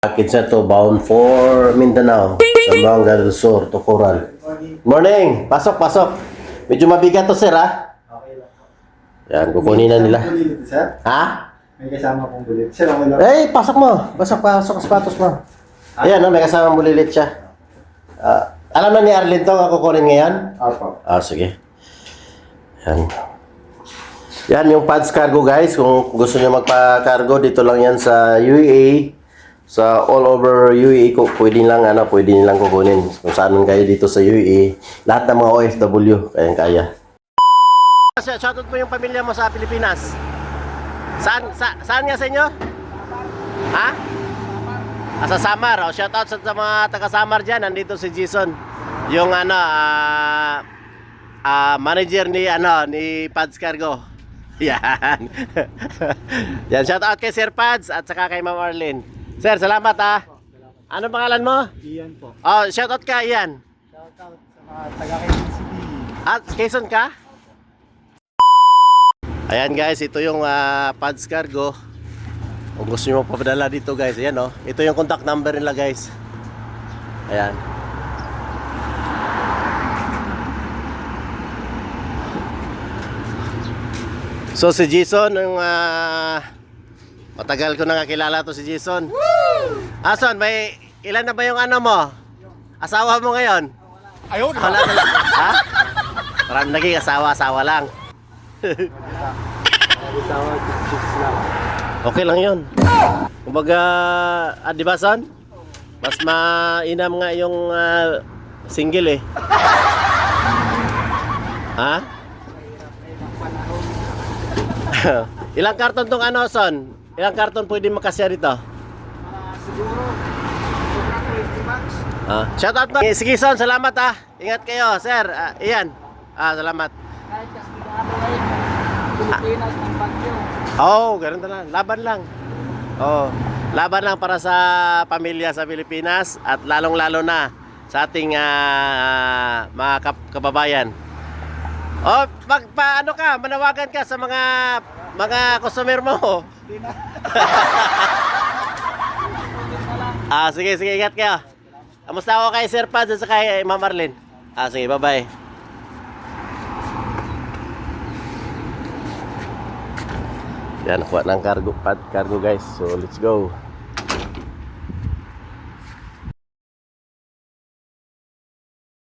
Package na to, bound for Mindanao, Zamboanga del Sur, Tukuran. Morning! Pasok, pasok. Medyo mabigat to, sir, ha? Okay lang po. Yan, kukunin na nila. May bulilit, sir? Ha? May kasama pong bulilit. Sir, okay lang. Eh, pasok mo. Pasok ang sapatos mo. Ayan, may kasamang bulilit siya. Alam na ni Arlene to, ako kukunin ngayon? Apo. Sige. Yan. Yan yung Pads Cargo, guys. Kung gusto niyo magpa-cargo, dito lang yan sa UAE. Sa all over UAE, pwede lang kukunin. Kung saan man kayo dito sa UAE, lahat ng mga OFW, kaya. Shoutout mo yung pamilya mo sa Pilipinas. Saan nga sa inyo? Ha? Sa Samar. Shoutout sa mga taga Samar dyan. Nandito si Jason. Yung manager ni Pads Cargo. Yan. Yan, shoutout kay Sir Pads at saka kay Ma'am Arlene. Sir, salamat ha. Ano pangalan mo? Iyan po. Shoutout ka, Ian. Shoutout sa mga taga-Quezon City. Quezon ka? Ayan guys, ito yung Pads Cargo. Kung gusto nyo magpapadala dito guys, ayan ito yung contact number nila guys. Ayan. So si Jason, yung matagal ko nang kakilala to si Jason. Ason, may ilan na ba yung mo? Asawa mo ngayon? Ayun! Wala talaga. Ha? Parang naging asawa lang. Okay lang yun. Kumbaga, di ba son? Mas mainam nga yung single eh. Ha? Ilang karton tong son? Ilang karton pwede makasya rito? Siguro, sobrang 20 bucks. Shoutout na. Sige son, salamat Ingat kayo, sir. Iyan. Salamat. Kahit kastigado ngayon, Pilipinas ng bagyo. Ganun na. Laban lang. Laban lang para sa pamilya sa Pilipinas at lalong-lalo na sa ating mga kababayan. Paano ka? Manawagan ka sa mga customer mo. Sige, ingat kayo. Kamusta ako kay Sir Pads at kay Ma'am Arlene? Sige, bye-bye. Yan, kuha ng cargo guys. So, let's go.